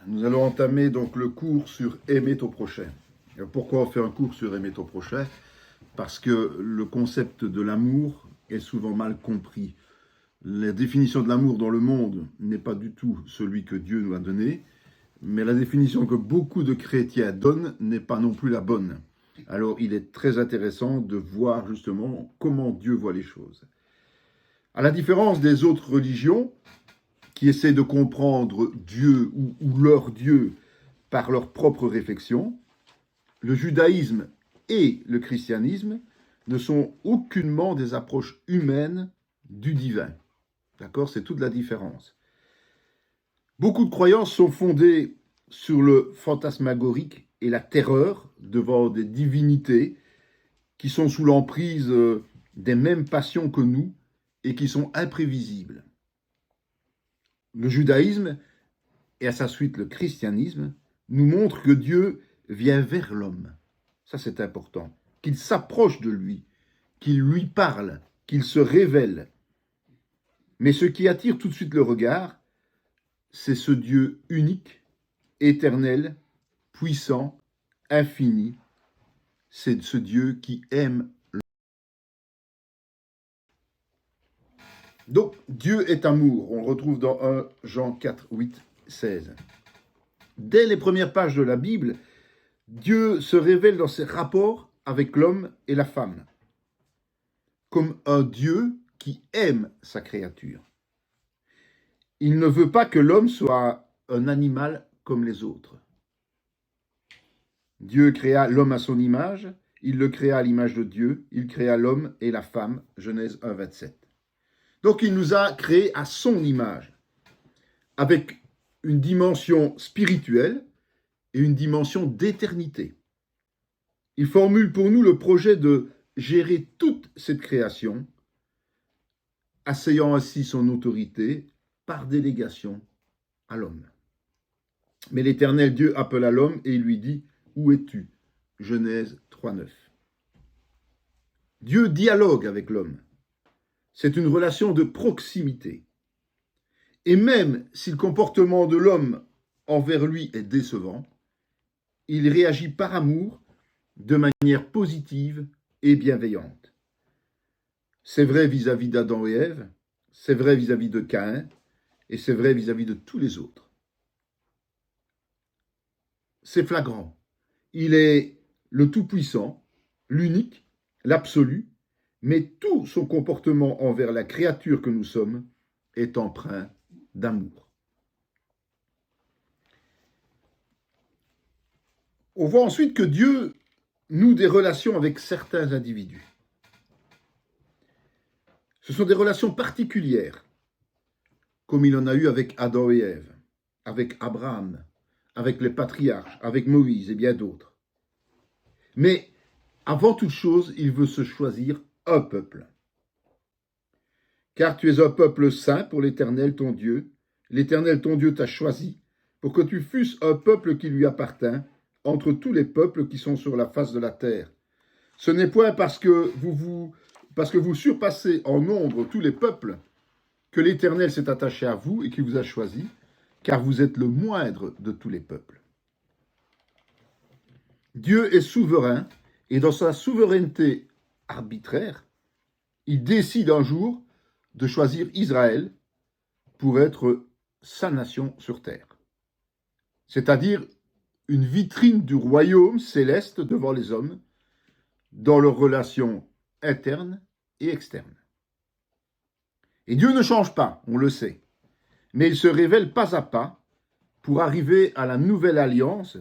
Nous allons entamer donc le cours sur aimer ton prochain. Et pourquoi on fait un cours sur aimer ton prochain? Parce que le concept de l'amour est souvent mal compris. La définition de l'amour dans le monde n'est pas du tout celui que Dieu nous a donné, mais la définition que beaucoup de chrétiens donnent n'est pas non plus la bonne. Alors il est très intéressant de voir justement comment Dieu voit les choses. À la différence des autres religions, qui essaient de comprendre Dieu ou leur Dieu par leur propre réflexion, le judaïsme et le christianisme ne sont aucunement des approches humaines du divin. D'accord? C'est toute la différence. Beaucoup de croyances sont fondées sur le fantasmagorique et la terreur devant des divinités qui sont sous l'emprise des mêmes passions que nous et qui sont imprévisibles. Le judaïsme, et à sa suite le christianisme, nous montrent que Dieu vient vers l'homme. Ça, c'est important. Qu'il s'approche de lui, qu'il lui parle, qu'il se révèle. Mais ce qui attire tout de suite le regard, c'est ce Dieu unique, éternel, puissant, infini. C'est ce Dieu qui aime l'homme. Donc, Dieu est amour. On le retrouve dans 1 Jean 4, 8, 16. Dès les premières pages de la Bible, Dieu se révèle dans ses rapports avec l'homme et la femme, comme un Dieu qui aime sa créature. Il ne veut pas que l'homme soit un animal comme les autres. Dieu créa l'homme à son image, il le créa à l'image de Dieu, il créa l'homme et la femme, Genèse 1, 27. Donc il nous a créés à son image, avec une dimension spirituelle et une dimension d'éternité. Il formule pour nous le projet de gérer toute cette création, asseyant ainsi son autorité par délégation à l'homme. Mais l'Éternel Dieu appela l'homme et il lui dit « Où es-tu » Genèse 3, 9. Dieu dialogue avec l'homme. C'est une relation de proximité. Et même si le comportement de l'homme envers lui est décevant, il réagit par amour de manière positive et bienveillante. C'est vrai vis-à-vis d'Adam et Ève, c'est vrai vis-à-vis de Caïn, et c'est vrai vis-à-vis de tous les autres. C'est flagrant. Il est le Tout-Puissant, l'unique, l'absolu, mais tout son comportement envers la créature que nous sommes est empreint d'amour. On voit ensuite que Dieu noue des relations avec certains individus. Ce sont des relations particulières, comme il en a eu avec Adam et Ève, avec Abraham, avec les patriarches, avec Moïse et bien d'autres. Mais avant toute chose, il veut se choisir un peuple. Car tu es un peuple saint pour l'Éternel ton Dieu. L'Éternel ton Dieu t'a choisi pour que tu fusses un peuple qui lui appartint entre tous les peuples qui sont sur la face de la terre. Ce n'est point parce que vous surpassez en nombre tous les peuples que l'Éternel s'est attaché à vous et qu'il vous a choisi, car vous êtes le moindre de tous les peuples. Dieu est souverain et dans sa souveraineté arbitraire, il décide un jour de choisir Israël pour être sa nation sur terre. C'est-à-dire une vitrine du royaume céleste devant les hommes, dans leurs relations internes et externes. Et Dieu ne change pas, on le sait, mais il se révèle pas à pas pour arriver à la nouvelle alliance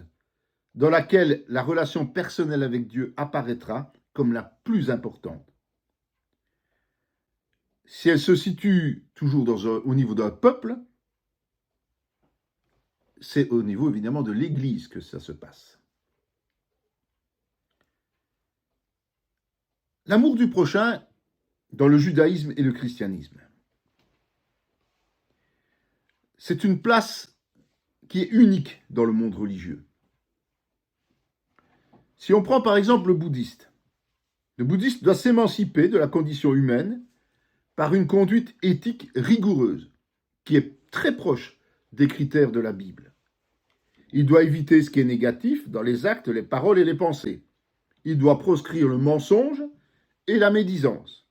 dans laquelle la relation personnelle avec Dieu apparaîtra comme la plus importante. Si elle se situe toujours au niveau d'un peuple, c'est au niveau évidemment de l'Église que ça se passe. L'amour du prochain dans le judaïsme et le christianisme. C'est une place qui est unique dans le monde religieux. Si on prend par exemple le bouddhiste doit s'émanciper de la condition humaine par une conduite éthique rigoureuse, qui est très proche des critères de la Bible. Il doit éviter ce qui est négatif dans les actes, les paroles et les pensées. Il doit proscrire le mensonge et la médisance.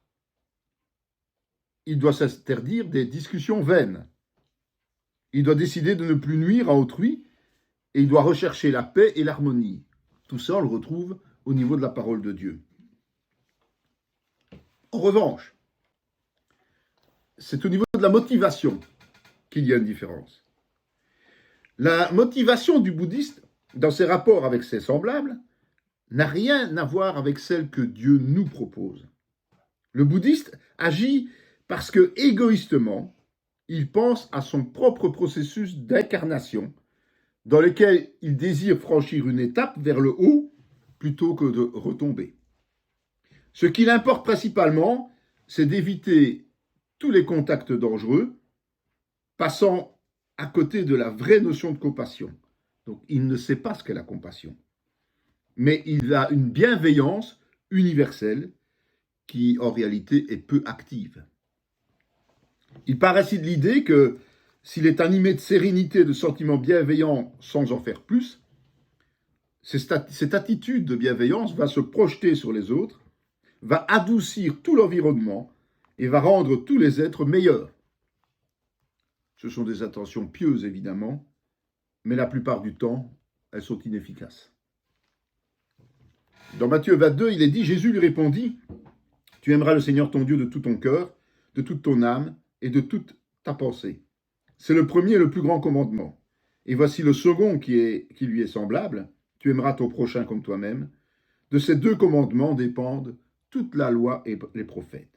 Il doit s'interdire des discussions vaines. Il doit décider de ne plus nuire à autrui et il doit rechercher la paix et l'harmonie. Tout ça, on le retrouve au niveau de la parole de Dieu. En revanche, c'est au niveau de la motivation qu'il y a une différence. La motivation du bouddhiste, dans ses rapports avec ses semblables, n'a rien à voir avec celle que Dieu nous propose. Le bouddhiste agit parce que, égoïstement, il pense à son propre processus d'incarnation, dans lequel il désire franchir une étape vers le haut plutôt que de retomber. Ce qu'il importe principalement, c'est d'éviter tous les contacts dangereux, passant à côté de la vraie notion de compassion. Donc, il ne sait pas ce qu'est la compassion. Mais il a une bienveillance universelle qui, en réalité, est peu active. Il part ainsi de l'idée que s'il est animé de sérénité, de sentiments bienveillants sans en faire plus, cette attitude de bienveillance va se projeter sur les autres, va adoucir tout l'environnement et va rendre tous les êtres meilleurs. Ce sont des intentions pieuses, évidemment, mais la plupart du temps, elles sont inefficaces. Dans Matthieu 22, il est dit, Jésus lui répondit, « Tu aimeras le Seigneur ton Dieu de tout ton cœur, de toute ton âme et de toute ta pensée. C'est le premier et le plus grand commandement. Et voici le second qui lui est semblable, tu aimeras ton prochain comme toi-même. De ces deux commandements dépendent toute la loi et les prophètes. »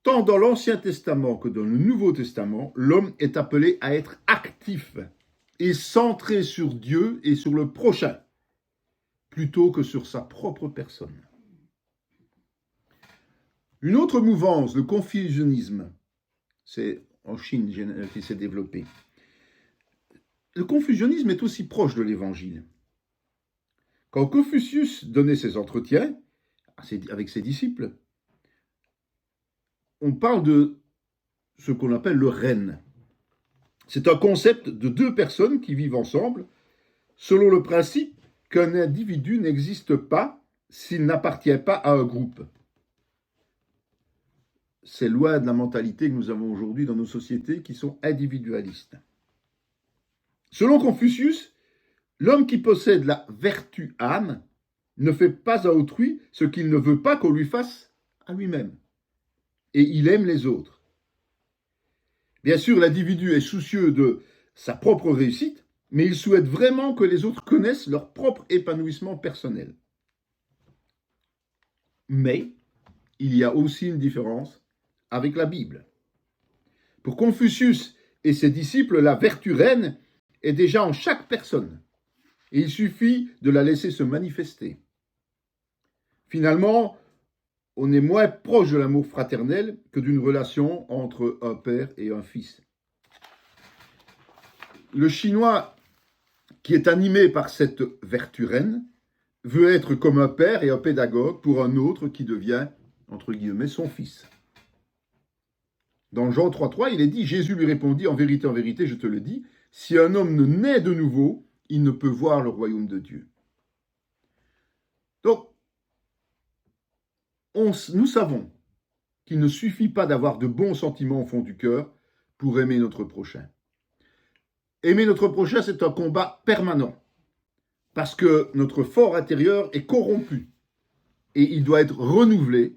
Tant dans l'Ancien Testament que dans le Nouveau Testament, l'homme est appelé à être actif et centré sur Dieu et sur le prochain, plutôt que sur sa propre personne. Une autre mouvance, le confucianisme, c'est en Chine qui s'est développé. Le confucianisme est aussi proche de l'Évangile. Quand Confucius donnait ses entretiens avec ses disciples, on parle de ce qu'on appelle le ren. C'est un concept de deux personnes qui vivent ensemble selon le principe qu'un individu n'existe pas s'il n'appartient pas à un groupe. C'est loin de la mentalité que nous avons aujourd'hui dans nos sociétés qui sont individualistes. Selon Confucius, l'homme qui possède la vertu âme ne fait pas à autrui ce qu'il ne veut pas qu'on lui fasse à lui-même. Et il aime les autres. Bien sûr, l'individu est soucieux de sa propre réussite, mais il souhaite vraiment que les autres connaissent leur propre épanouissement personnel. Mais il y a aussi une différence avec la Bible. Pour Confucius et ses disciples, la vertu reine est déjà en chaque personne, et il suffit de la laisser se manifester. Finalement, on est moins proche de l'amour fraternel que d'une relation entre un père et un fils. Le chinois, qui est animé par cette vertu reine, veut être comme un père et un pédagogue pour un autre qui devient, entre guillemets, son fils. Dans Jean 3,3, il est dit, Jésus lui répondit, en vérité, je te le dis, si un homme ne naît de nouveau, il ne peut voir le royaume de Dieu. Donc, nous savons qu'il ne suffit pas d'avoir de bons sentiments au fond du cœur pour aimer notre prochain. Aimer notre prochain, c'est un combat permanent, parce que notre fort intérieur est corrompu, et il doit être renouvelé,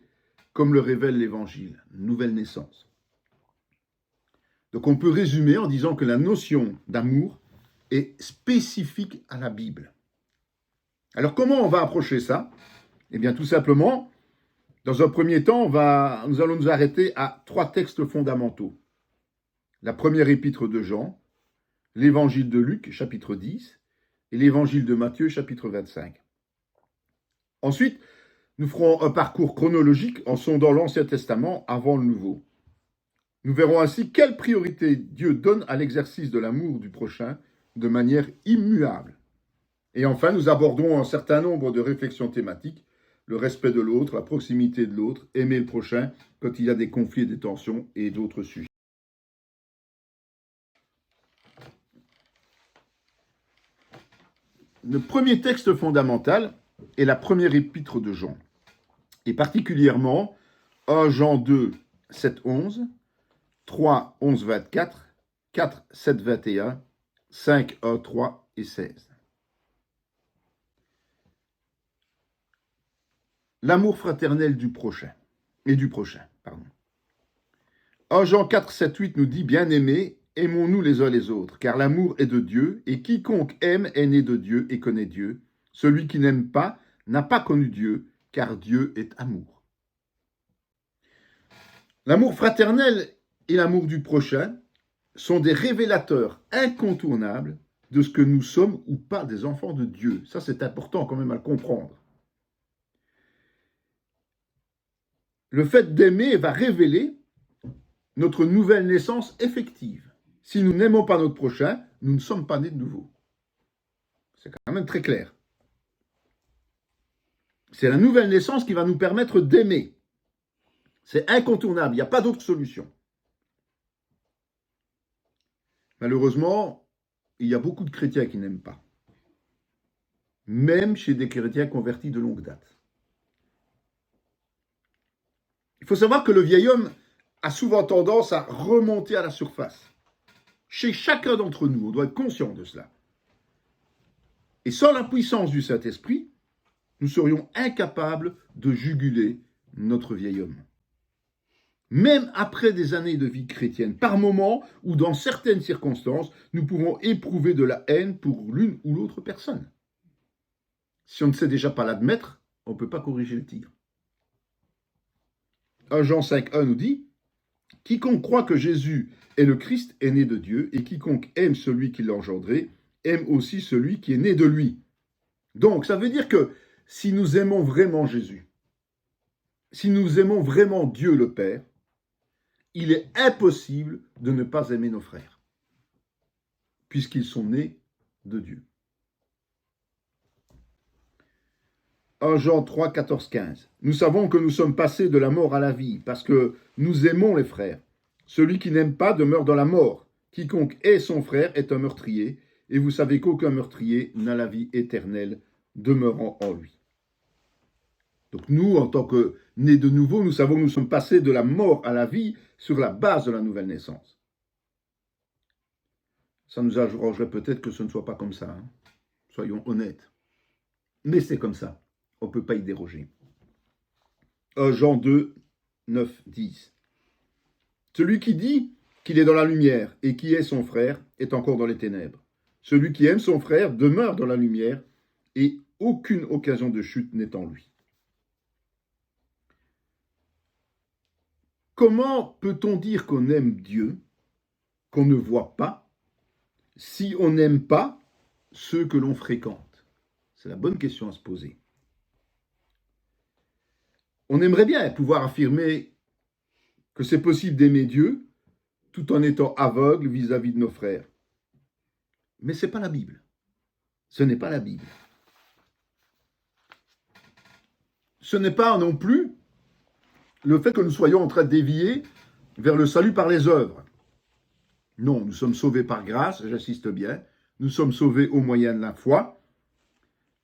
comme le révèle l'Évangile, nouvelle naissance. Donc on peut résumer en disant que la notion d'amour est spécifique à la Bible. Alors comment on va approcher ça? Eh bien tout simplement, dans un premier temps, nous allons nous arrêter à 3 textes fondamentaux. La première épître de Jean, l'évangile de Luc, chapitre 10, et l'évangile de Matthieu, chapitre 25. Ensuite, nous ferons un parcours chronologique en sondant l'Ancien Testament avant le Nouveau. Nous verrons ainsi quelle priorité Dieu donne à l'exercice de l'amour du prochain de manière immuable. Et enfin, nous aborderons un certain nombre de réflexions thématiques, le respect de l'autre, la proximité de l'autre, aimer le prochain quand il y a des conflits, des tensions et d'autres sujets. le premier texte fondamental est la première épître de Jean, et particulièrement 1 Jean 2, 7, 11, 3, 11, 24, 4, 7, 21, 5, 1, 3 et 16. L'amour fraternel du prochain, pardon. 1 Jean 4, 7, 8 nous dit « Bien-aimés, aimons-nous les uns les autres, car l'amour est de Dieu, et quiconque aime est né de Dieu et connaît Dieu. Celui qui n'aime pas n'a pas connu Dieu, car Dieu est amour. » L'amour fraternel et l'amour du prochain sont des révélateurs incontournables de ce que nous sommes ou pas des enfants de Dieu. Ça, c'est important quand même à le comprendre. Le fait d'aimer va révéler notre nouvelle naissance effective. Si nous n'aimons pas notre prochain, nous ne sommes pas nés de nouveau. C'est quand même très clair. C'est la nouvelle naissance qui va nous permettre d'aimer. C'est incontournable, il n'y a pas d'autre solution. Malheureusement, il y a beaucoup de chrétiens qui n'aiment pas. Même chez des chrétiens convertis de longue date. Il faut savoir que le vieil homme a souvent tendance à remonter à la surface. Chez chacun d'entre nous, on doit être conscient de cela. Et sans la puissance du Saint-Esprit, nous serions incapables de juguler notre vieil homme. Même après des années de vie chrétienne, par moments ou dans certaines circonstances, nous pouvons éprouver de la haine pour l'une ou l'autre personne. Si on ne sait déjà pas l'admettre, on ne peut pas corriger le tir. 1 Jean 5,1 nous dit « Quiconque croit que Jésus est le Christ est né de Dieu, et quiconque aime celui qui l'a engendré, aime aussi celui qui est né de lui. » Donc, ça veut dire que si nous aimons vraiment Jésus, si nous aimons vraiment Dieu le Père, il est impossible de ne pas aimer nos frères, puisqu'ils sont nés de Dieu. 1 Jean 3, 14, 15. Nous savons que nous sommes passés de la mort à la vie, parce que nous aimons les frères. Celui qui n'aime pas demeure dans la mort. Quiconque hait son frère est un meurtrier, et vous savez qu'aucun meurtrier n'a la vie éternelle demeurant en lui. Donc nous, en tant que nés de nouveau, nous savons que nous sommes passés de la mort à la vie sur la base de la nouvelle naissance. Ça nous arrangerait peut-être que ce ne soit pas comme ça, hein. Soyons honnêtes. Mais c'est comme ça. On ne peut pas y déroger. 1 Jean 2, 9, 10. Celui qui dit qu'il est dans la lumière et qui est son frère est encore dans les ténèbres. Celui qui aime son frère demeure dans la lumière et aucune occasion de chute n'est en lui. Comment peut-on dire qu'on aime Dieu, qu'on ne voit pas, si on n'aime pas ceux que l'on fréquente? C'est la bonne question à se poser. On aimerait bien pouvoir affirmer que c'est possible d'aimer Dieu tout en étant aveugle vis-à-vis de nos frères. Mais ce n'est pas la Bible. Ce n'est pas la Bible. Ce n'est pas non plus le fait que nous soyons en train de dévier vers le salut par les œuvres. Non, nous sommes sauvés par grâce, j'insiste bien. Nous sommes sauvés au moyen de la foi.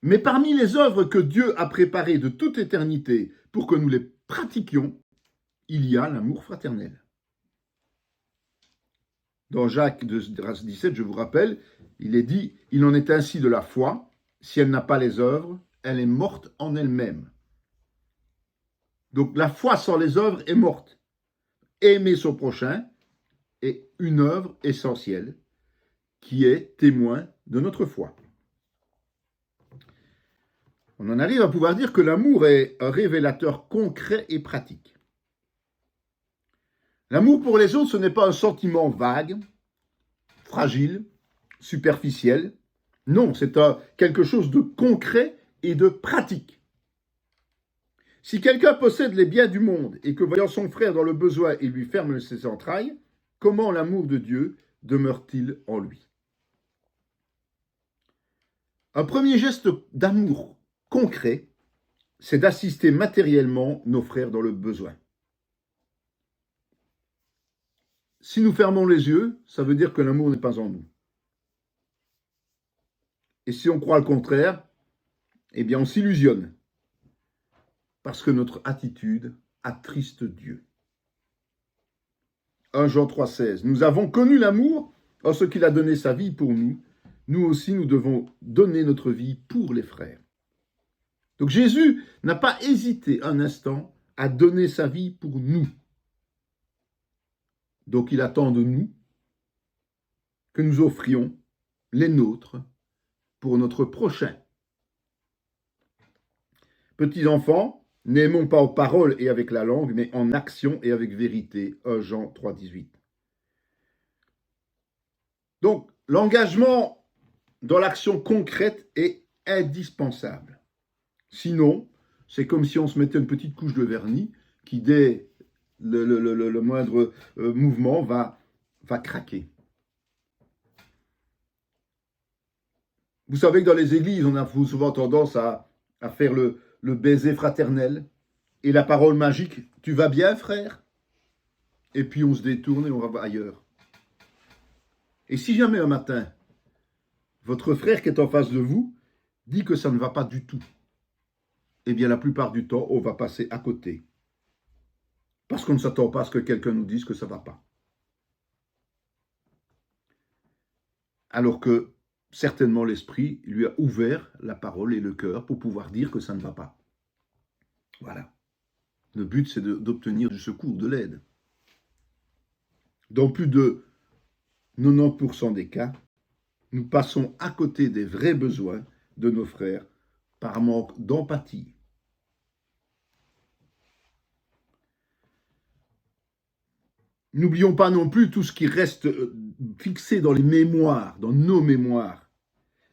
Mais parmi les œuvres que Dieu a préparées de toute éternité pour que nous les pratiquions, il y a l'amour fraternel. Dans Jacques 17, je vous rappelle, il est dit « Il en est ainsi de la foi, si elle n'a pas les œuvres, elle est morte en elle-même. » Donc la foi sans les œuvres est morte. Aimer son prochain est une œuvre essentielle qui est témoin de notre foi. On en arrive à pouvoir dire que l'amour est un révélateur concret et pratique. L'amour pour les autres, ce n'est pas un sentiment vague, fragile, superficiel. Non, c'est quelque chose de concret et de pratique. Si quelqu'un possède les biens du monde et que voyant son frère dans le besoin, il lui ferme ses entrailles, comment l'amour de Dieu demeure-t-il en lui? Un premier geste d'amour concret, c'est d'assister matériellement nos frères dans le besoin. Si nous fermons les yeux, ça veut dire que l'amour n'est pas en nous. Et si on croit le contraire, eh bien on s'illusionne. Parce que notre attitude attriste Dieu. 1 Jean 3,16. Nous avons connu l'amour en ce qu'il a donné sa vie pour nous. Nous aussi, nous devons donner notre vie pour les frères. Donc Jésus n'a pas hésité un instant à donner sa vie pour nous. Donc il attend de nous que nous offrions les nôtres pour notre prochain. Petits enfants, n'aimons pas aux paroles et avec la langue, mais en action et avec vérité. 1 Jean 3,18. Donc, l'engagement dans l'action concrète est indispensable. Sinon, c'est comme si on se mettait une petite couche de vernis qui, dès le moindre mouvement, va craquer. Vous savez que dans les églises, on a souvent tendance à faire le baiser fraternel et la parole magique « Tu vas bien, frère ?» Et puis on se détourne et on va ailleurs. Et si jamais un matin, votre frère qui est en face de vous dit que ça ne va pas du tout, eh bien la plupart du temps, on va passer à côté. Parce qu'on ne s'attend pas à ce que quelqu'un nous dise que ça ne va pas. Alors que certainement l'Esprit lui a ouvert la parole et le cœur pour pouvoir dire que ça ne va pas. Voilà. Le but, c'est d'obtenir du secours, de l'aide. Dans plus de 90% des cas, nous passons à côté des vrais besoins de nos frères par manque d'empathie. N'oublions pas non plus tout ce qui reste fixé dans les mémoires, dans nos mémoires,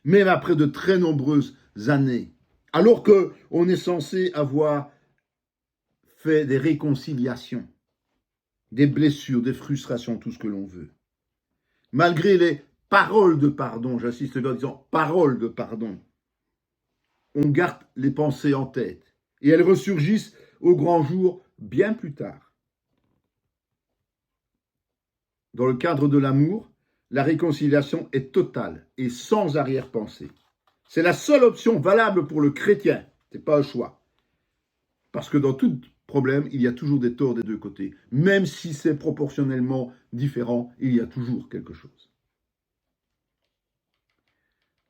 même après de très nombreuses années, alors qu'on est censé avoir fait des réconciliations, des blessures, des frustrations, tout ce que l'on veut. Malgré les paroles de pardon, j'insiste bien en disant paroles de pardon, on garde les pensées en tête et elles ressurgissent au grand jour bien plus tard. Dans le cadre de l'amour, la réconciliation est totale et sans arrière-pensée. C'est la seule option valable pour le chrétien, ce n'est pas un choix. Parce que dans tout problème, il y a toujours des torts des deux côtés. Même si c'est proportionnellement différent, il y a toujours quelque chose.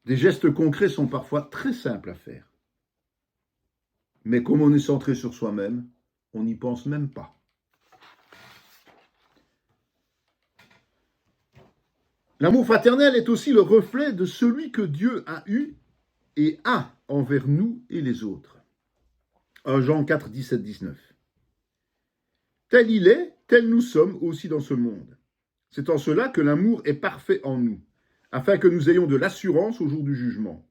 Des gestes concrets sont parfois très simples à faire. Mais comme on est centré sur soi-même, on n'y pense même pas. L'amour fraternel est aussi le reflet de celui que Dieu a eu et a envers nous et les autres. 1 Jean 4, 17, 19. Tel il est, tel nous sommes aussi dans ce monde. C'est en cela que l'amour est parfait en nous, afin que nous ayons de l'assurance au jour du jugement.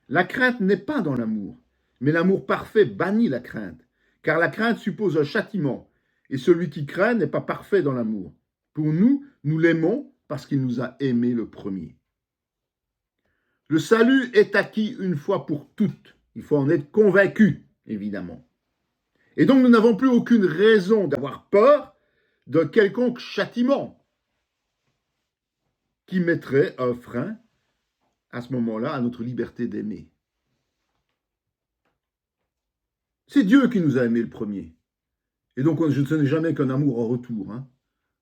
La crainte n'est pas dans l'amour, mais l'amour parfait bannit la crainte, car la crainte suppose un châtiment, et celui qui craint n'est pas parfait dans l'amour. Pour nous, nous l'aimons parce qu'il nous a aimés le premier. Le salut est acquis une fois pour toutes. Il faut en être convaincu, évidemment. Et donc nous n'avons plus aucune raison d'avoir peur d'un quelconque châtiment qui mettrait un frein, à ce moment-là, à notre liberté d'aimer. C'est Dieu qui nous a aimés le premier. Et donc je ne sais jamais qu'un amour en retour.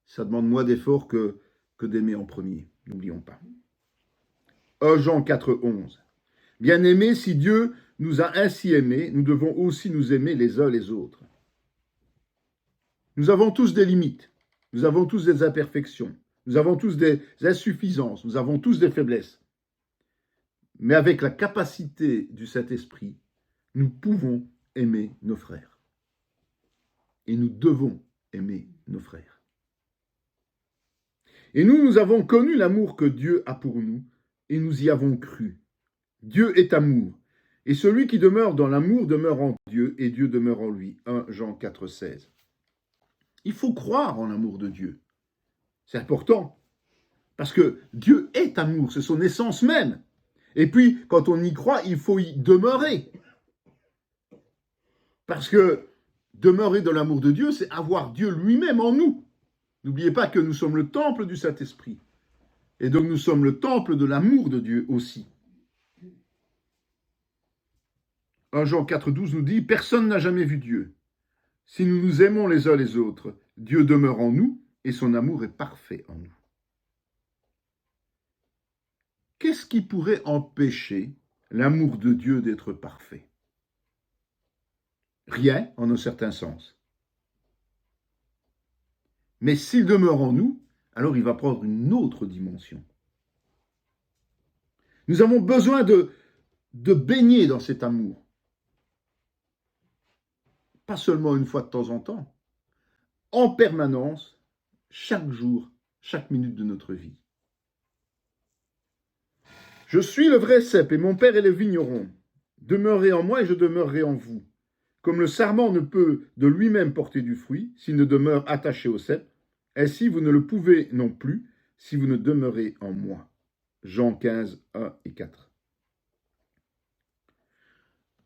Ça demande moins d'efforts que d'aimer en premier. N'oublions pas. 1 Jean 4, 11. Bien-aimés, si Dieu nous a ainsi aimés, nous devons aussi nous aimer les uns les autres. Nous avons tous des limites, nous avons tous des imperfections, nous avons tous des insuffisances, nous avons tous des faiblesses. Mais avec la capacité du Saint-Esprit, nous pouvons aimer nos frères. Et nous devons aimer nos frères. Et nous avons connu l'amour que Dieu a pour nous, et nous y avons cru. Dieu est amour, et celui qui demeure dans l'amour demeure en Dieu, et Dieu demeure en lui. 1 Jean 4, 16. Il faut croire en l'amour de Dieu. C'est important, parce que Dieu est amour, c'est son essence même. Et puis, quand on y croit, il faut y demeurer. Parce que demeurer dans l'amour de Dieu, c'est avoir Dieu lui-même en nous. N'oubliez pas que nous sommes le temple du Saint-Esprit. Et donc nous sommes le temple de l'amour de Dieu aussi. 1 Jean 4,12 nous dit « Personne n'a jamais vu Dieu. Si nous nous aimons les uns les autres, Dieu demeure en nous et son amour est parfait en nous. » Qu'est-ce qui pourrait empêcher l'amour de Dieu d'être parfait? Rien, en un certain sens. Mais s'il demeure en nous, alors il va prendre une autre dimension. Nous avons besoin de baigner dans cet amour. Pas seulement une fois de temps en temps, en permanence, chaque jour, chaque minute de notre vie. Je suis le vrai cep et mon père est le vigneron. Demeurez en moi et je demeurerai en vous. Comme le sarment ne peut de lui-même porter du fruit s'il ne demeure attaché au cep, ainsi vous ne le pouvez non plus si vous ne demeurez en moi. Jean 15, 1 et 4.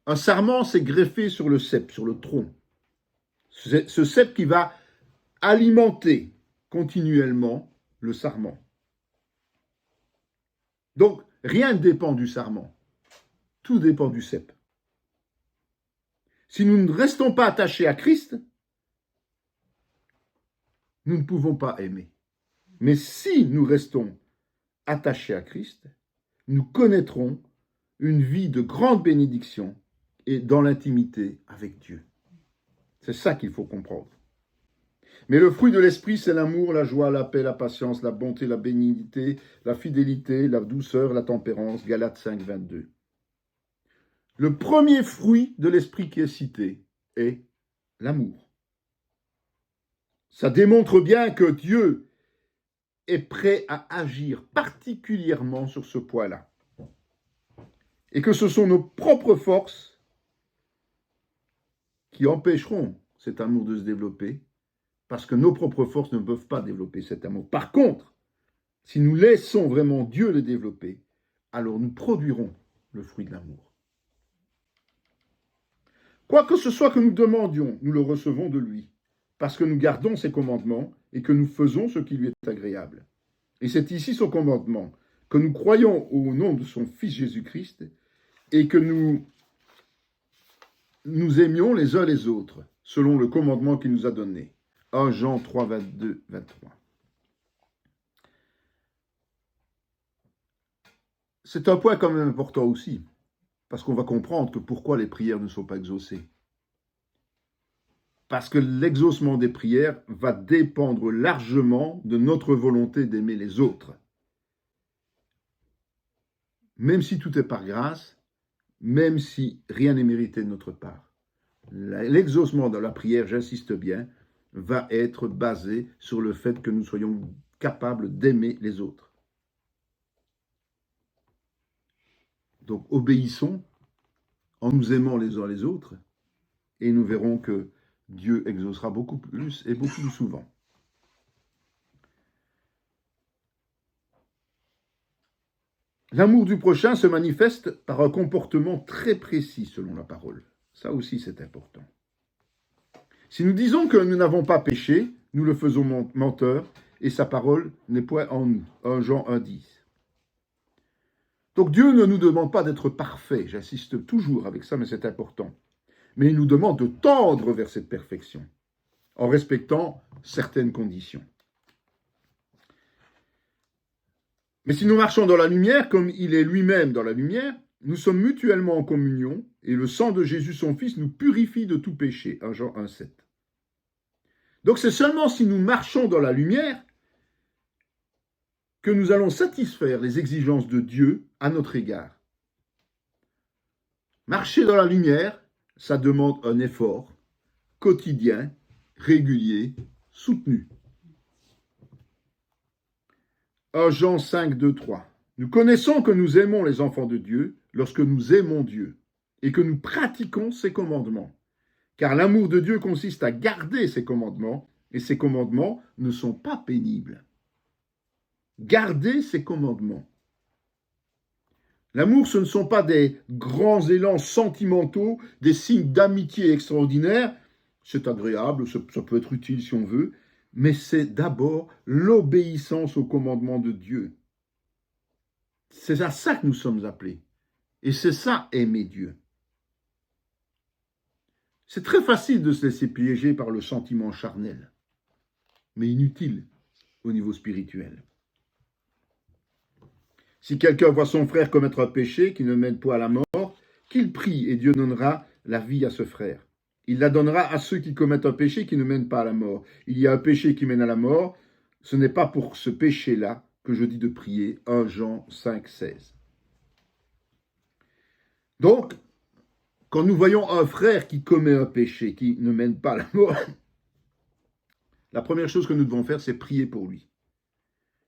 Un sarment s'est greffé sur le cep, sur le tronc. Ce cep qui va alimenter continuellement le sarment. Donc, rien ne dépend du sarment. Tout dépend du cep. Si nous ne restons pas attachés à Christ, nous ne pouvons pas aimer. Mais si nous restons attachés à Christ, nous connaîtrons une vie de grande bénédiction et dans l'intimité avec Dieu. C'est ça qu'il faut comprendre. Mais le fruit de l'esprit, c'est l'amour, la joie, la paix, la patience, la bonté, la bénignité, la fidélité, la douceur, la tempérance. Galates 5, 22. Le premier fruit de l'esprit qui est cité est l'amour. Ça démontre bien que Dieu est prêt à agir particulièrement sur ce point-là. Et que ce sont nos propres forces qui empêcheront cet amour de se développer, parce que nos propres forces ne peuvent pas développer cet amour. Par contre, si nous laissons vraiment Dieu le développer, alors nous produirons le fruit de l'amour. Quoi que ce soit que nous demandions, nous le recevons de lui, parce que nous gardons ses commandements et que nous faisons ce qui lui est agréable. Et c'est ici son commandement, que nous croyons au nom de son Fils Jésus-Christ et que nous aimions les uns les autres, selon le commandement qu'il nous a donné. 1 Jean 3, 22, 23. C'est un point quand même important aussi, parce qu'on va comprendre que pourquoi les prières ne sont pas exaucées. Parce que l'exaucement des prières va dépendre largement de notre volonté d'aimer les autres. Même si tout est par grâce, même si rien n'est mérité de notre part. L'exaucement de la prière, j'insiste bien, va être basé sur le fait que nous soyons capables d'aimer les autres. Donc obéissons en nous aimant les uns les autres, et nous verrons que Dieu exaucera beaucoup plus et beaucoup plus souvent. L'amour du prochain se manifeste par un comportement très précis selon la parole. Ça aussi, c'est important. Si nous disons que nous n'avons pas péché, nous le faisons menteur et sa parole n'est point en nous. 1 Jean 1, 10. Donc Dieu ne nous demande pas d'être parfaits, j'insiste toujours avec ça, mais c'est important. Mais il nous demande de tendre vers cette perfection, en respectant certaines conditions. Mais si nous marchons dans la lumière, comme il est lui-même dans la lumière, nous sommes mutuellement en communion, et le sang de Jésus, son Fils, nous purifie de tout péché. 1 Jean 1, 7. Donc c'est seulement si nous marchons dans la lumière que nous allons satisfaire les exigences de Dieu à notre égard. Marcher dans la lumière, ça demande un effort quotidien, régulier, soutenu. 1 Jean 5, 2, 3. Nous connaissons que nous aimons les enfants de Dieu lorsque nous aimons Dieu et que nous pratiquons ses commandements. Car l'amour de Dieu consiste à garder ses commandements et ses commandements ne sont pas pénibles. Garder ses commandements. L'amour, ce ne sont pas des grands élans sentimentaux, des signes d'amitié extraordinaires. C'est agréable, ça peut être utile si on veut, mais c'est d'abord l'obéissance aux commandements de Dieu. C'est à ça que nous sommes appelés. Et c'est ça, aimer Dieu. C'est très facile de se laisser piéger par le sentiment charnel, mais inutile au niveau spirituel. Si quelqu'un voit son frère commettre un péché qui ne mène pas à la mort, qu'il prie et Dieu donnera la vie à ce frère. Il la donnera à ceux qui commettent un péché qui ne mène pas à la mort. Il y a un péché qui mène à la mort. Ce n'est pas pour ce péché-là que je dis de prier. 1 Jean 5, 16. Donc, quand nous voyons un frère qui commet un péché qui ne mène pas à la mort, la première chose que nous devons faire, c'est prier pour lui,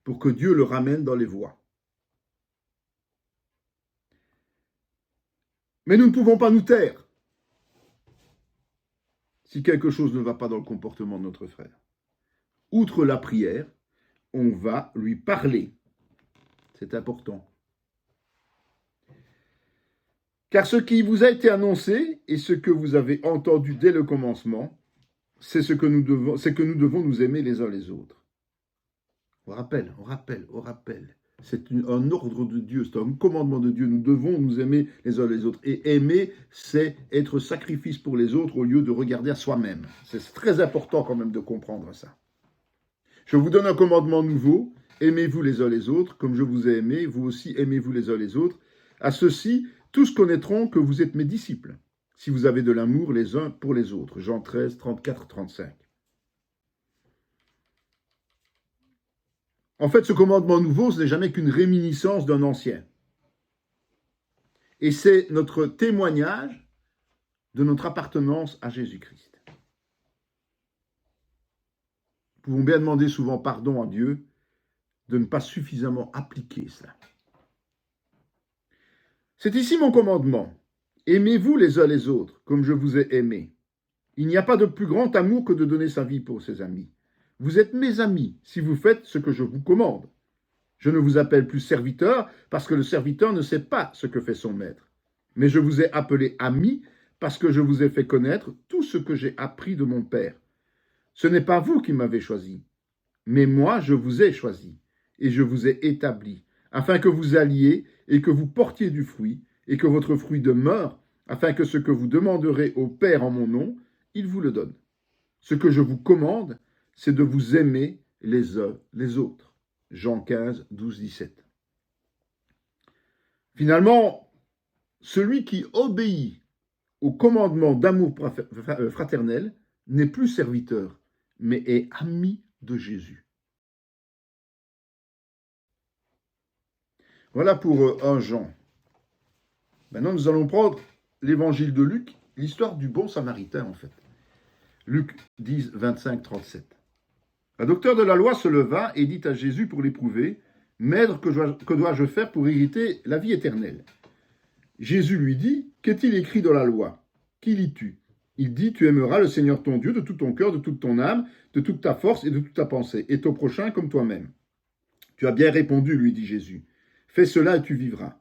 pour que Dieu le ramène dans les voies. Mais nous ne pouvons pas nous taire si quelque chose ne va pas dans le comportement de notre frère. Outre la prière, on va lui parler. C'est important. Car ce qui vous a été annoncé et ce que vous avez entendu dès le commencement, c'est que nous devons nous aimer les uns les autres. On rappelle. C'est un ordre de Dieu, c'est un commandement de Dieu. Nous devons nous aimer les uns les autres. Et aimer, c'est être sacrifice pour les autres au lieu de regarder à soi-même. C'est très important quand même de comprendre ça. Je vous donne un commandement nouveau. Aimez-vous les uns les autres, comme je vous ai aimé, vous aussi aimez-vous les uns les autres. À ceux-ci, tous connaîtront que vous êtes mes disciples, si vous avez de l'amour les uns pour les autres. Jean 13, 34, 35. En fait, ce commandement nouveau, ce n'est jamais qu'une réminiscence d'un ancien. Et c'est notre témoignage de notre appartenance à Jésus-Christ. Nous pouvons bien demander souvent pardon à Dieu de ne pas suffisamment appliquer cela. C'est ici mon commandement. Aimez-vous les uns les autres, comme je vous ai aimé. Il n'y a pas de plus grand amour que de donner sa vie pour ses amis. Vous êtes mes amis si vous faites ce que je vous commande. Je ne vous appelle plus serviteur parce que le serviteur ne sait pas ce que fait son maître. Mais je vous ai appelé ami parce que je vous ai fait connaître tout ce que j'ai appris de mon Père. Ce n'est pas vous qui m'avez choisi, mais moi je vous ai choisi et je vous ai établi, afin que vous alliez et que vous portiez du fruit et que votre fruit demeure, afin que ce que vous demanderez au Père en mon nom, il vous le donne. Ce que je vous commande, c'est de vous aimer les uns les autres. Jean 15, 12, 17. Finalement, celui qui obéit au commandement d'amour fraternel n'est plus serviteur, mais est ami de Jésus. Voilà pour 1 Jean. Maintenant, nous allons prendre l'évangile de Luc, l'histoire du bon samaritain en fait. Luc 10, 25, 37. Un docteur de la loi se leva et dit à Jésus pour l'éprouver, « Maître, que dois-je faire pour hériter la vie éternelle ?» Jésus lui dit, « Qu'est-il écrit dans la loi? Qui lis-tu » Il dit, « Tu aimeras le Seigneur ton Dieu de tout ton cœur, de toute ton âme, de toute ta force et de toute ta pensée, et ton prochain comme toi-même. » « Tu as bien répondu, lui dit Jésus. Fais cela et tu vivras. »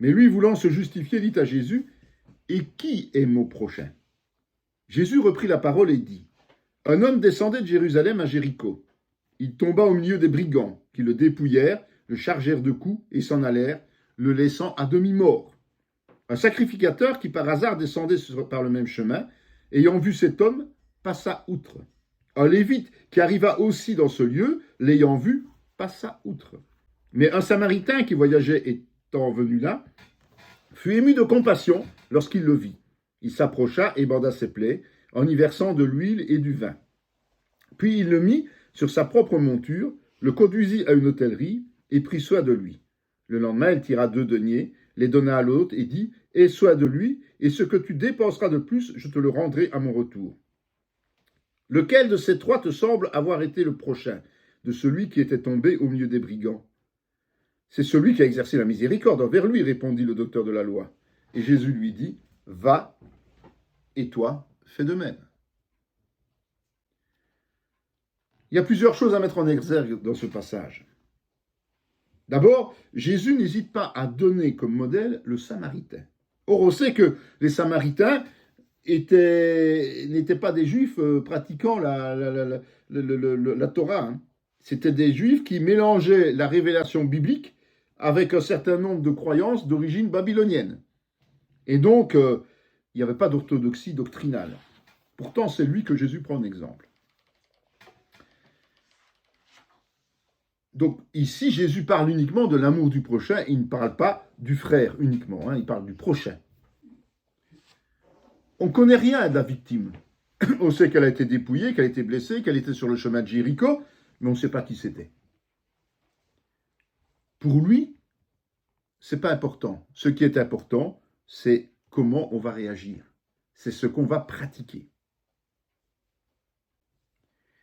Mais lui, voulant se justifier, dit à Jésus, « Et qui est mon prochain ?» Jésus reprit la parole et dit, « Un homme descendait de Jérusalem à Jéricho. Il tomba au milieu des brigands, qui le dépouillèrent, le chargèrent de coups et s'en allèrent, le laissant à demi-mort. Un sacrificateur qui par hasard descendait par le même chemin, ayant vu cet homme, passa outre. Un lévite qui arriva aussi dans ce lieu, l'ayant vu, passa outre. Mais un samaritain qui voyageait étant venu là, fut ému de compassion lorsqu'il le vit. Il s'approcha et banda ses plaies, en y versant de l'huile et du vin. Puis il le mit sur sa propre monture, le conduisit à une hôtellerie et prit soin de lui. Le lendemain, il tira 2 deniers, les donna à l'autre et dit, « Aie soin de lui, et ce que tu dépenseras de plus, je te le rendrai à mon retour. » Lequel de ces 3 te semble avoir été le prochain de celui qui était tombé au milieu des brigands? C'est celui qui a exercé la miséricorde envers lui, répondit le docteur de la loi. Et Jésus lui dit, « Va, et toi, fais de même. » Il y a plusieurs choses à mettre en exergue dans ce passage. D'abord, Jésus n'hésite pas à donner comme modèle le Samaritain. Or, on sait que les Samaritains n'étaient pas des Juifs pratiquant la Torah. Hein. C'était des Juifs qui mélangeaient la révélation biblique avec un certain nombre de croyances d'origine babylonienne. Et donc, il n'y avait pas d'orthodoxie doctrinale. Pourtant, c'est lui que Jésus prend en exemple. Donc ici, Jésus parle uniquement de l'amour du prochain, il ne parle pas du frère uniquement, il parle du prochain. On ne connaît rien de la victime. On sait qu'elle a été dépouillée, qu'elle a été blessée, qu'elle était sur le chemin de Jéricho, mais on ne sait pas qui c'était. Pour lui, ce n'est pas important. Ce qui est important, c'est comment on va réagir. C'est ce qu'on va pratiquer.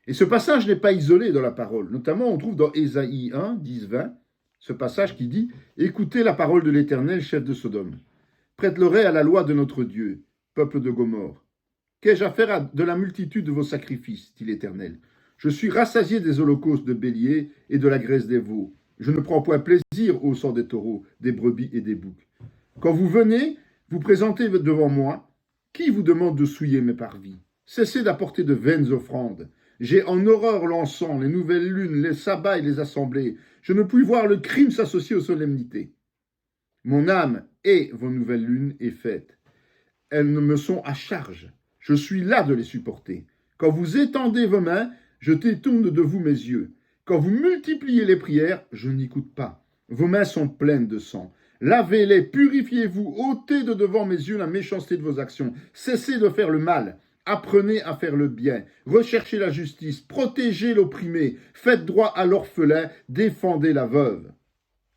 Et ce passage n'est pas isolé dans la parole. Notamment, on trouve dans Ésaïe 1, 10, 20, ce passage qui dit « Écoutez la parole de l'Éternel, chef de Sodome. Prête l'oreille à la loi de notre Dieu, peuple de Gomorrhe. Qu'ai-je à faire de la multitude de vos sacrifices, dit l'Éternel. Je suis rassasié des holocaustes de béliers et de la graisse des veaux. Je ne prends point plaisir au sang des taureaux, des brebis et des boucs. Quand vous venez, vous présentez devant moi, qui vous demande de souiller mes parvis? Cessez d'apporter de vaines offrandes. J'ai en horreur l'encens, les nouvelles lunes, les sabbats et les assemblées. Je ne puis voir le crime s'associer aux solennités. Mon âme et vos nouvelles lunes est faite. Elles me sont à charge. Je suis là de les supporter. Quand vous étendez vos mains, je détourne de vous mes yeux. Quand vous multipliez les prières, je n'écoute pas. Vos mains sont pleines de sang. Lavez-les, purifiez-vous, ôtez de devant mes yeux la méchanceté de vos actions. Cessez de faire le mal. Apprenez à faire le bien, recherchez la justice, protégez l'opprimé, faites droit à l'orphelin, défendez la veuve.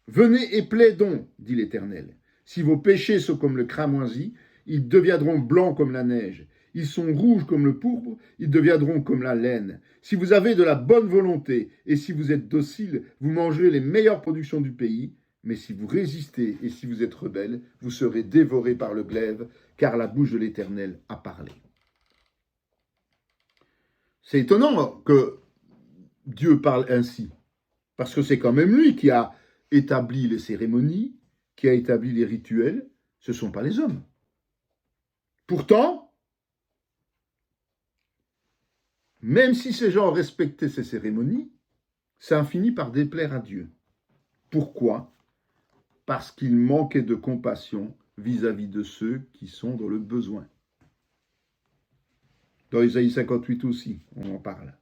Venez et plaidons, dit l'Éternel. Si vos péchés sont comme le cramoisi, ils deviendront blancs comme la neige. Ils sont rouges comme le pourpre, ils deviendront comme la laine. Si vous avez de la bonne volonté et si vous êtes docile, vous mangerez les meilleures productions du pays. Mais si vous résistez et si vous êtes rebelles, vous serez dévorés par le glaive, car la bouche de l'Éternel a parlé. C'est étonnant que Dieu parle ainsi, parce que c'est quand même lui qui a établi les cérémonies, qui a établi les rituels, ce ne sont pas les hommes. Pourtant, même si ces gens respectaient ces cérémonies, ça a fini par déplaire à Dieu. Pourquoi? Parce qu'il manquait de compassion vis-à-vis de ceux qui sont dans le besoin. Dans Ésaïe 58 aussi, on en parle.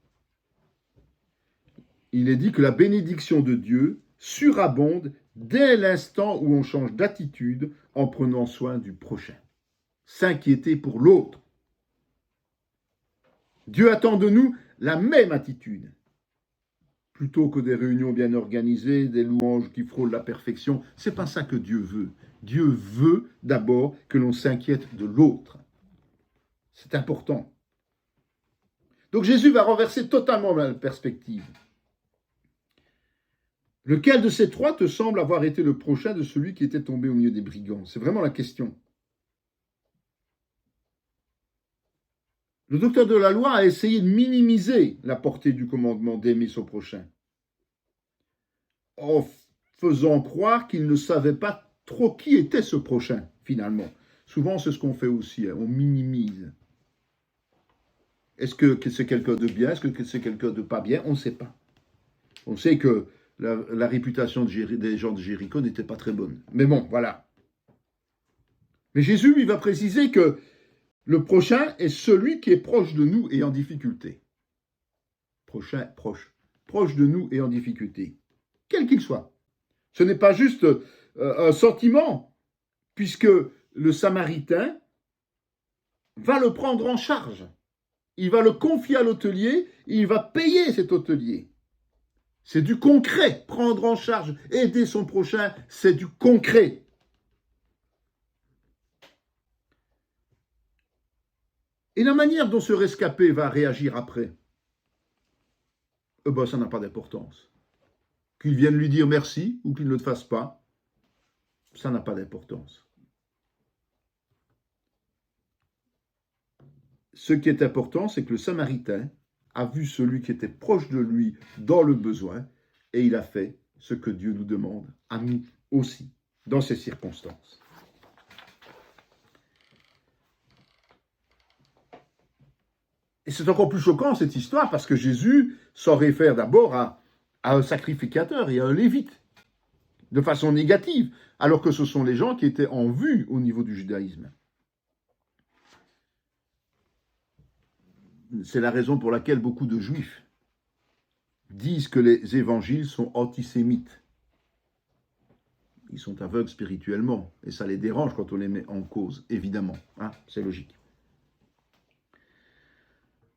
Il est dit que la bénédiction de Dieu surabonde dès l'instant où on change d'attitude en prenant soin du prochain. S'inquiéter pour l'autre. Dieu attend de nous la même attitude. Plutôt que des réunions bien organisées, des louanges qui frôlent la perfection, c'est pas ça que Dieu veut. Dieu veut d'abord que l'on s'inquiète de l'autre. C'est important. Donc Jésus va renverser totalement la perspective. Lequel de ces trois te semble avoir été le prochain de celui qui était tombé au milieu des brigands? C'est vraiment la question. Le docteur de la loi a essayé de minimiser la portée du commandement d'aimer son prochain, en faisant croire qu'il ne savait pas trop qui était ce prochain, finalement. Souvent, c'est ce qu'on fait aussi, on minimise. Est-ce que c'est quelqu'un de bien? Est-ce que c'est quelqu'un de pas bien? On ne sait pas. On sait que la réputation des gens de Jéricho n'était pas très bonne. Mais bon, voilà. Mais Jésus, lui, va préciser que le prochain est celui qui est proche de nous et en difficulté. Prochain, proche de nous et en difficulté. Quel qu'il soit. Ce n'est pas juste un sentiment, puisque le Samaritain va le prendre en charge. Il va le confier à l'hôtelier, et il va payer cet hôtelier. C'est du concret, prendre en charge, aider son prochain, c'est du concret. Et la manière dont ce rescapé va réagir après, ça n'a pas d'importance. Qu'il vienne lui dire merci ou qu'il ne le fasse pas, ça n'a pas d'importance. Ce qui est important, c'est que le Samaritain a vu celui qui était proche de lui dans le besoin, et il a fait ce que Dieu nous demande, à nous aussi, dans ces circonstances. Et c'est encore plus choquant, cette histoire, parce que Jésus s'en réfère d'abord à un sacrificateur et à un lévite, de façon négative, alors que ce sont les gens qui étaient en vue au niveau du judaïsme. c'est la raison pour laquelle beaucoup de juifs disent que les évangiles sont antisémites. Ils sont aveugles spirituellement, et ça les dérange quand on les met en cause, évidemment. Hein, c'est logique.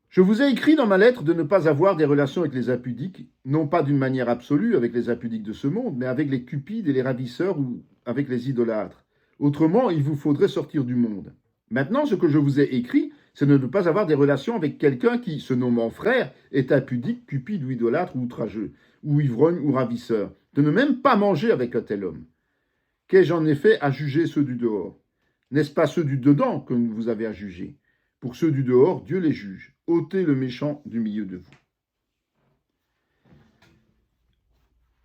Je vous ai écrit dans ma lettre de ne pas avoir des relations avec les impudiques, non pas d'une manière absolue avec les impudiques de ce monde, mais avec les cupides et les ravisseurs ou avec les idolâtres. Autrement, il vous faudrait sortir du monde. Maintenant, ce que je vous ai écrit, c'est de ne pas avoir des relations avec quelqu'un qui, se nommant frère, est impudique, cupide ou idolâtre ou outrageux, ou ivrogne ou ravisseur. De ne même pas manger avec un tel homme. Qu'ai-je en effet à juger ceux du dehors? N'est-ce pas ceux du dedans que vous avez à juger? Pour ceux du dehors, Dieu les juge. Ôtez le méchant du milieu de vous.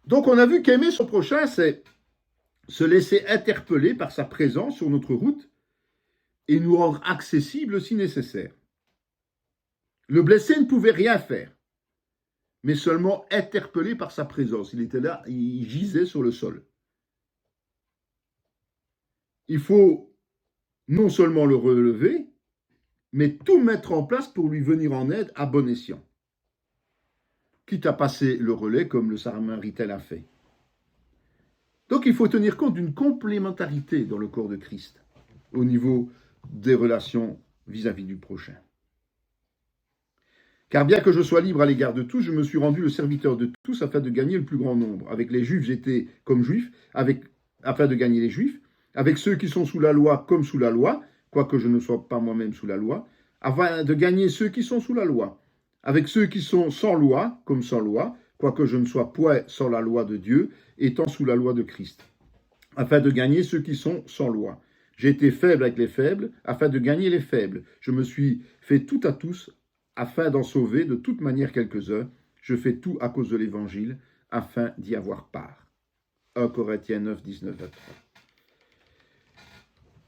Donc on a vu qu'aimer son prochain, c'est se laisser interpeller par sa présence sur notre route et nous rendre accessibles si nécessaire. Le blessé ne pouvait rien faire, mais seulement interpellé par sa présence. Il était là, il gisait sur le sol. Il faut non seulement le relever, mais tout mettre en place pour lui venir en aide à bon escient. Quitte à passer le relais comme le Samaritain l'a fait. Donc il faut tenir compte d'une complémentarité dans le corps de Christ, au niveau des relations vis-à-vis du prochain. Car bien que je sois libre à l'égard de tous, je me suis rendu le serviteur de tous afin de gagner le plus grand nombre. Avec les Juifs, j'étais comme Juif, afin de gagner les Juifs. Avec ceux qui sont sous la loi comme sous la loi, quoique je ne sois pas moi-même sous la loi, afin de gagner ceux qui sont sous la loi. Avec ceux qui sont sans loi comme sans loi, quoique je ne sois point sans la loi de Dieu, étant sous la loi de Christ. Afin de gagner ceux qui sont sans loi. J'ai été faible avec les faibles, afin de gagner les faibles. Je me suis fait tout à tous, afin d'en sauver de toute manière quelques-uns. Je fais tout à cause de l'Évangile, afin d'y avoir part. 1 Corinthiens 9, 19 à 3.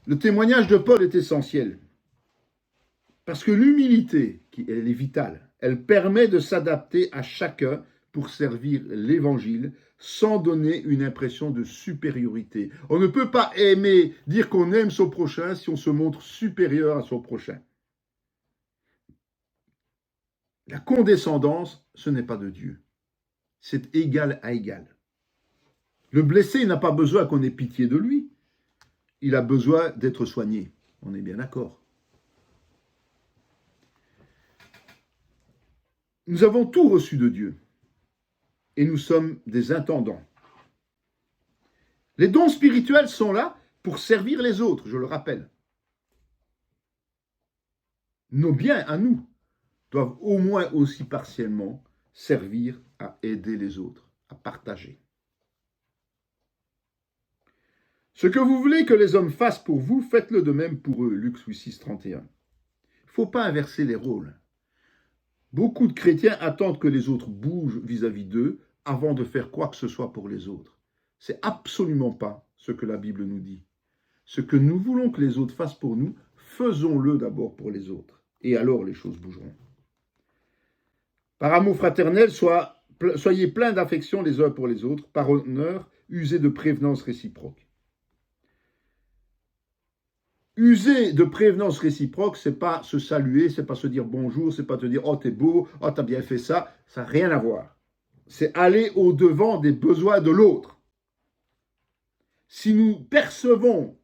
Le témoignage de Paul est essentiel, parce que l'humilité, elle est vitale, elle permet de s'adapter à chacun pour servir l'Évangile sans donner une impression de supériorité. On ne peut pas dire qu'on aime son prochain si on se montre supérieur à son prochain. La condescendance, ce n'est pas de Dieu. C'est égal à égal. Le blessé n'a pas besoin qu'on ait pitié de lui. Il a besoin d'être soigné. On est bien d'accord. Nous avons tout reçu de Dieu. Et nous sommes des intendants. Les dons spirituels sont là pour servir les autres, je le rappelle. Nos biens à nous doivent au moins aussi partiellement servir à aider les autres, à partager. Ce que vous voulez que les hommes fassent pour vous, faites-le de même pour eux. Luc 6, 31. Il ne faut pas inverser les rôles. Beaucoup de chrétiens attendent que les autres bougent vis-à-vis d'eux avant de faire quoi que ce soit pour les autres. C'est absolument pas ce que la Bible nous dit. Ce que nous voulons que les autres fassent pour nous, faisons-le d'abord pour les autres. Et alors les choses bougeront. Par amour fraternel, soyez pleins d'affection les uns pour les autres. Par honneur, usez de prévenance réciproque. User de prévenance réciproque, c'est pas se saluer, c'est pas se dire bonjour, c'est pas te dire « Oh, t'es beau, oh, t'as bien fait ça », ça n'a rien à voir. C'est aller au-devant des besoins de l'autre. Si nous percevons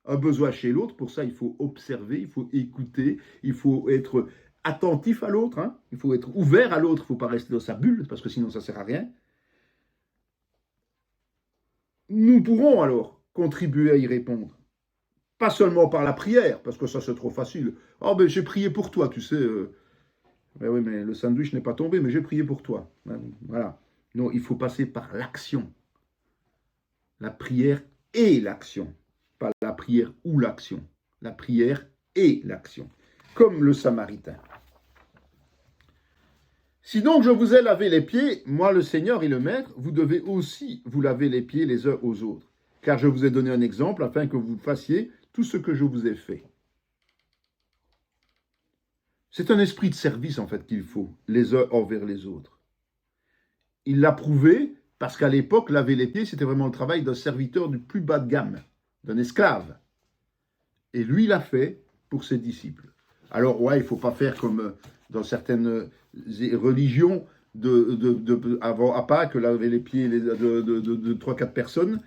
un besoin chez l'autre, pour ça, il faut observer, il faut écouter, il faut être attentif à l'autre, hein, il faut être ouvert à l'autre, il ne faut pas rester dans sa bulle, parce que sinon ça ne sert à rien. Nous pourrons alors contribuer à y répondre. Pas seulement par la prière, parce que ça c'est trop facile. « Oh ben j'ai prié pour toi, tu sais. Ben oui, mais le sandwich n'est pas tombé, mais j'ai prié pour toi. » Voilà. Non, il faut passer par l'action. La prière et l'action. Pas la prière ou l'action. La prière et l'action. Comme le Samaritain. Si donc je vous ai lavé les pieds, moi le Seigneur et le Maître, vous devez aussi vous laver les pieds les uns aux autres. Car je vous ai donné un exemple afin que vous fassiez tout ce que je vous ai fait. C'est un esprit de service, en fait, qu'il faut, les uns envers les autres. Il l'a prouvé, parce qu'à l'époque, laver les pieds, c'était vraiment le travail d'un serviteur du plus bas de gamme, d'un esclave. Et lui l'a fait pour ses disciples. Alors, ouais, il ne faut pas faire comme dans certaines religions, avant, à Pâques, laver les pieds de 3-4 personnes.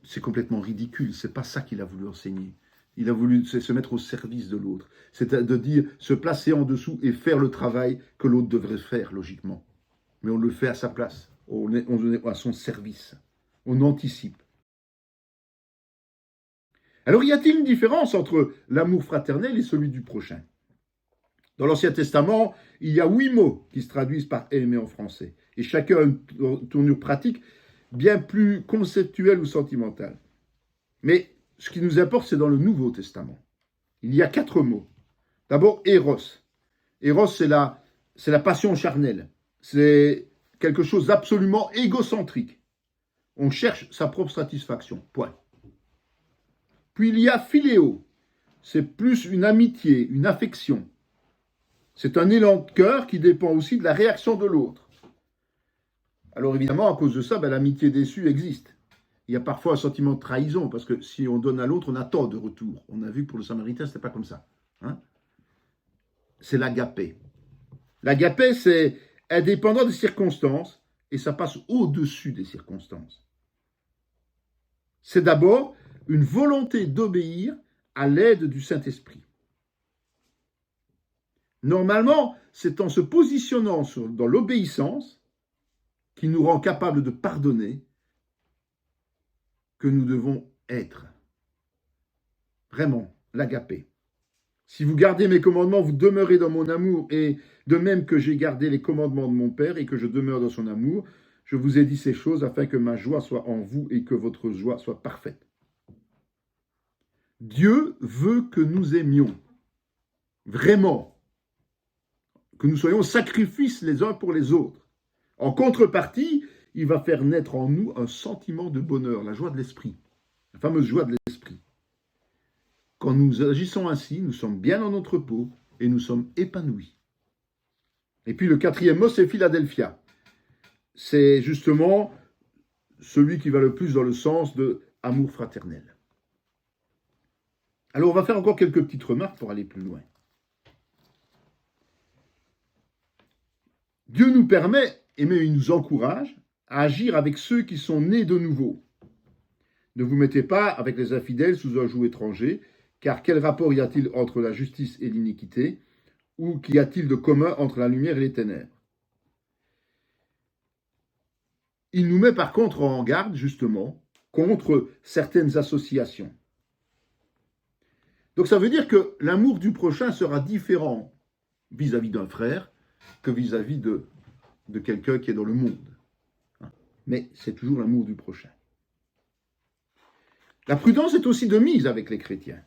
C'est complètement ridicule. C'est pas ça qu'il a voulu enseigner. Il a voulu se mettre au service de l'autre. C'est de dire, se placer en dessous et faire le travail que l'autre devrait faire, logiquement. Mais on le fait à sa place. On est à son service. On anticipe. Alors, y a-t-il une différence entre l'amour fraternel et celui du prochain? Dans l'Ancien Testament, il y a 8 mots qui se traduisent par aimer en français. Et chacun a une tournure pratique bien plus conceptuelle ou sentimentale. Mais ce qui nous importe, c'est dans le Nouveau Testament. Il y a 4 mots. D'abord, Eros. Eros, c'est la passion charnelle. C'est quelque chose d'absolument égocentrique. On cherche sa propre satisfaction. Point. Puis il y a Philéo. C'est plus une amitié, une affection. C'est un élan de cœur qui dépend aussi de la réaction de l'autre. Alors évidemment, à cause de ça, l'amitié déçue existe. Il y a parfois un sentiment de trahison, parce que si on donne à l'autre, on attend de retour. On a vu que pour le Samaritain, ce n'était pas comme ça. Hein? C'est l'agapé. L'agapé, c'est indépendant des circonstances, et ça passe au-dessus des circonstances. C'est d'abord une volonté d'obéir à l'aide du Saint-Esprit. Normalement, c'est en se positionnant dans l'obéissance qui nous rend capables de pardonner que nous devons être. Vraiment, l'agapé. Si vous gardez mes commandements, vous demeurez dans mon amour, et de même que j'ai gardé les commandements de mon Père et que je demeure dans son amour, je vous ai dit ces choses afin que ma joie soit en vous et que votre joie soit parfaite. Dieu veut que nous aimions, vraiment, que nous soyons sacrifices les uns pour les autres. En contrepartie, il va faire naître en nous un sentiment de bonheur, la joie de l'esprit, la fameuse joie de l'esprit. Quand nous agissons ainsi, nous sommes bien dans notre peau et nous sommes épanouis. Et puis le 4e mot, c'est Philadelphia. C'est justement celui qui va le plus dans le sens de amour fraternel. Alors on va faire encore quelques petites remarques pour aller plus loin. Dieu nous permet, et même il nous encourage, à agir avec ceux qui sont nés de nouveau. Ne vous mettez pas avec les infidèles sous un joug étranger, car quel rapport y a-t-il entre la justice et l'iniquité, ou qu'y a-t-il de commun entre la lumière et les ténèbres? Il nous met par contre en garde, justement, contre certaines associations. Donc ça veut dire que l'amour du prochain sera différent vis-à-vis d'un frère que vis-à-vis de quelqu'un qui est dans le monde. Mais c'est toujours l'amour du prochain. La prudence est aussi de mise avec les chrétiens.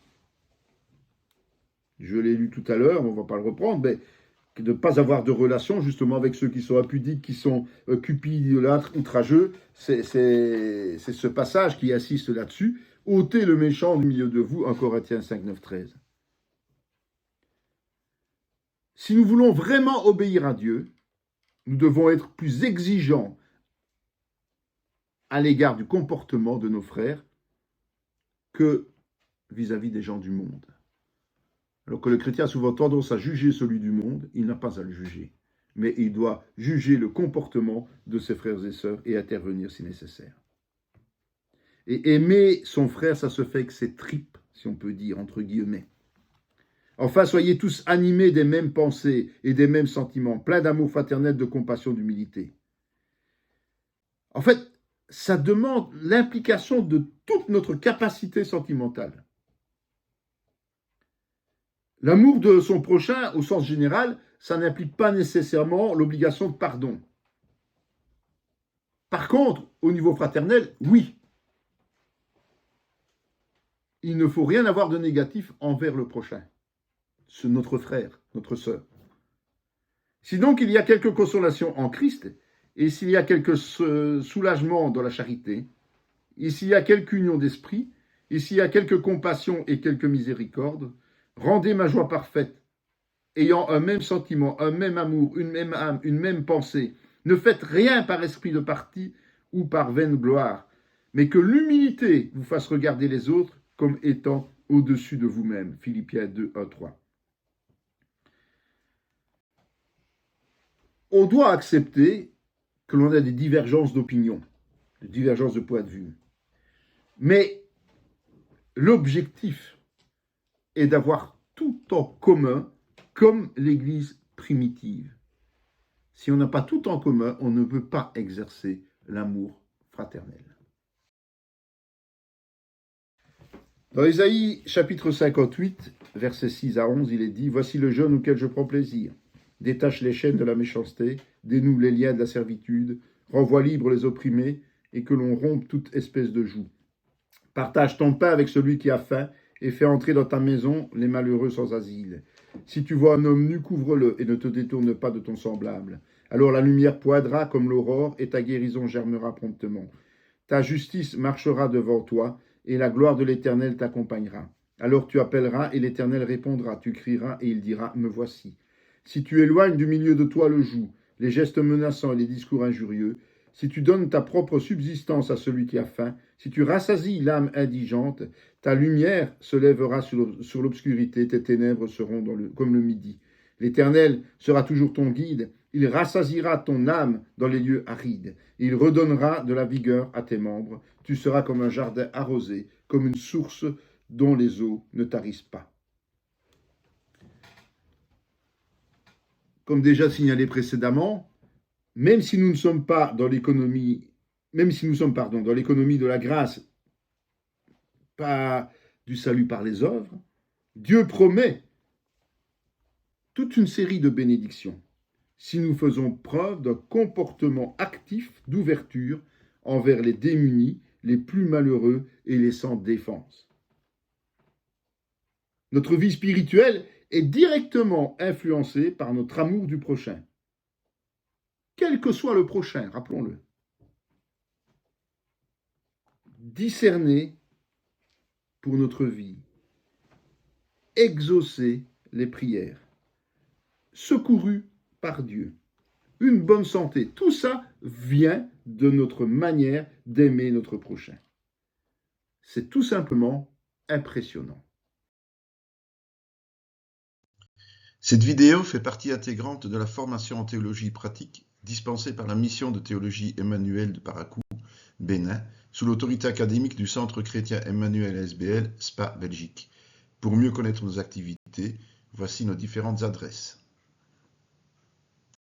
Je l'ai lu tout à l'heure, on ne va pas le reprendre, mais de ne pas avoir de relation justement avec ceux qui sont impudiques, qui sont cupides, idolâtres, outrageux. C'est ce passage qui insiste là-dessus. Ôtez le méchant du milieu de vous, 1 Corinthiens 5, 9, 13. Si nous voulons vraiment obéir à Dieu, nous devons être plus exigeants à l'égard du comportement de nos frères que vis-à-vis des gens du monde. Alors que le chrétien a souvent tendance à juger celui du monde, il n'a pas à le juger. Mais il doit juger le comportement de ses frères et sœurs et intervenir si nécessaire. Et aimer son frère, ça se fait avec ses tripes, si on peut dire, entre guillemets. Enfin, soyez tous animés des mêmes pensées et des mêmes sentiments, pleins d'amour fraternel, de compassion, d'humilité. En fait, ça demande l'implication de toute notre capacité sentimentale. L'amour de son prochain, au sens général, ça n'implique pas nécessairement l'obligation de pardon. Par contre, au niveau fraternel, oui. Il ne faut rien avoir de négatif envers le prochain. C'est notre frère, notre sœur. Si donc il y a quelque consolation en Christ, et s'il y a quelque soulagement dans la charité, et s'il y a quelque union d'esprit, et s'il y a quelque compassion et quelque miséricorde, rendez ma joie parfaite, ayant un même sentiment, un même amour, une même âme, une même pensée. Ne faites rien par esprit de parti ou par vaine gloire, mais que l'humilité vous fasse regarder les autres comme étant au-dessus de vous-même. Philippiens 2, 1, 3. On doit accepter que l'on a des divergences d'opinion, des divergences de point de vue. Mais l'objectif est d'avoir tout en commun, comme l'Église primitive. Si on n'a pas tout en commun, on ne peut pas exercer l'amour fraternel. Dans Ésaïe chapitre 58, versets 6 à 11, il est dit « Voici le jeûne auquel je prends plaisir. Détache les chaînes de la méchanceté, dénoue les liens de la servitude, renvoie libre les opprimés, et que l'on rompe toute espèce de joug. Partage ton pain avec celui qui a faim, et fais entrer dans ta maison les malheureux sans asile. Si tu vois un homme nu, couvre-le, et ne te détourne pas de ton semblable. Alors la lumière poindra comme l'aurore, et ta guérison germera promptement. Ta justice marchera devant toi, et la gloire de l'Éternel t'accompagnera. Alors tu appelleras, et l'Éternel répondra. Tu crieras, et il dira, me voici. Si tu éloignes du milieu de toi le joug, les gestes menaçants et les discours injurieux, si tu donnes ta propre subsistance à celui qui a faim, si tu rassasies l'âme indigente, ta lumière se lèvera sur l'obscurité, tes ténèbres seront comme le midi. L'Éternel sera toujours ton guide, il rassasiera ton âme dans les lieux arides, il redonnera de la vigueur à tes membres, tu seras comme un jardin arrosé, comme une source dont les eaux ne tarissent pas. Comme déjà signalé précédemment, même si nous ne sommes pas dans l'économie, dans l'économie de la grâce, pas du salut par les œuvres, Dieu promet toute une série de bénédictions si nous faisons preuve d'un comportement actif d'ouverture envers les démunis, les plus malheureux et les sans défense. Notre vie spirituelle est directement influencée par notre amour du prochain. Quel que soit le prochain, rappelons-le. Discerner pour notre vie, exaucer les prières, secouru par Dieu, une bonne santé, tout ça vient de notre manière d'aimer notre prochain. C'est tout simplement impressionnant. Cette vidéo fait partie intégrante de la formation en théologie pratique dispensée par la mission de théologie Emmanuel de Parakou, Bénin, sous l'autorité académique du Centre chrétien Emmanuel SBL, Spa, Belgique. Pour mieux connaître nos activités, voici nos différentes adresses.